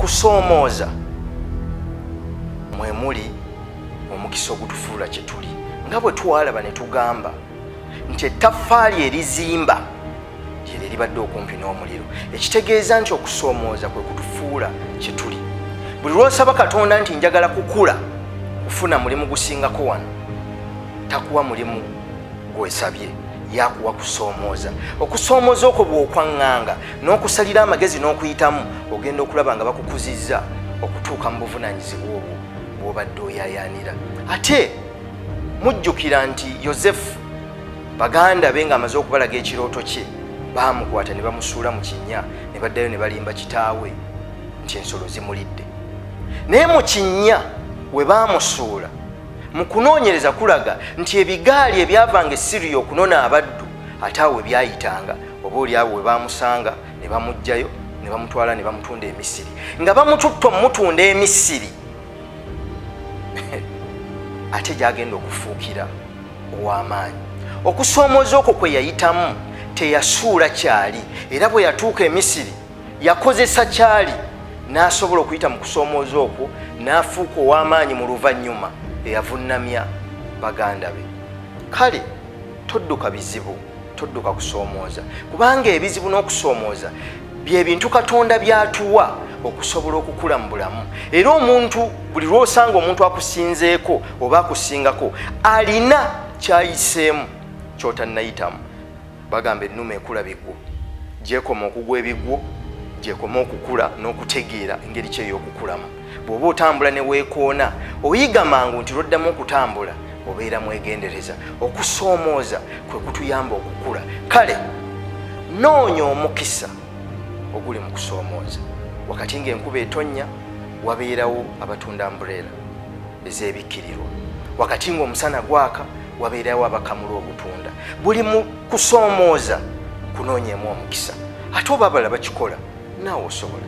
kusoomooza mwe muli omukisa ogutufuula kye tuli, nga bwe twalaba ne tugamba nti ettaffaali erizimba lyeryo libadde okumpi n'omuliro, ekitegeeza nti okusoomooza kwe kutufuula kye tuli. Buli lw'osaba Katonda nti njagala kukula, kufuna mulimu gusingako wano, takuwa mulimu gwesabye, yakuwa kusoomooza. Okusoomooza okwo bw'okwaŋŋanga n'okusalira amagezi n'okuyitamu, ogenda okulaba nga bakukuzizza okutuuka mu buvunaanyizibwa obwo bw'obadde oyaayaanira. Ate mujjukira nti Yozefu baganda be ng'amaze okubalaga ekirooto kye, baamukwata ne bamusuula mu kinnya, ne baddayo ne balimba kitaawe nti ensolo zimulidde. Naye mu kinnya we baamusuula, mu kunoonyereza kulaga nti ebigaali ebyavanga e Siriya okunona abaddu ate awo we byayitanga, oboolyawo we baamusanga ne bamuggyayo ne bamutwala ne bamutunda e Misiri. Nga bamututta omutunda e Misiri ate gy'agenda okufuukira ow'amaanyi. Okusoomooza okwo kwe yayitamu teyasuula kyali, era bwe yatuuka e Misiri yakozesa kyali n'asobola okuyita mu kusoomooza okwo n'afuuka ow'amaanyi mu luvannyuma eyavunnamya baganda be. Kale todduka bizibu, todduka kusoomooza, kubanga ebizibu n'okusoomooza bye bintu Katonda by'atuwa okusobola okukula mu bulamu. Era omuntu buli lw'osanga omuntu akusinzeeko oba akusingako alina kyayiseemu ky'otannayitamu. Bagamba ennuma ekula bigwo, gyekoma okugwa ebigwo, gyekoma okukula n'okutegeera engeri ki ey'okukulamu. Bw'oba otambula ne weekoona, oyiga mangu nti lw'oddamu okutambula obeera mwegendereza. Okusoomooza kwe kutuyamba okukula. Kale noonya omukisa oguli mu kusoomooza. Wakati ng'enkuba etonnya wabeerawo abatunda ambuleera ez'ebikkirirwa, wakati ng'omusana gwaka wabeerawo abakamula obutunda. Buli mu kusoomooza kunoonyeemu omukisa. Ate oba abalala bakikola, naawe osobola.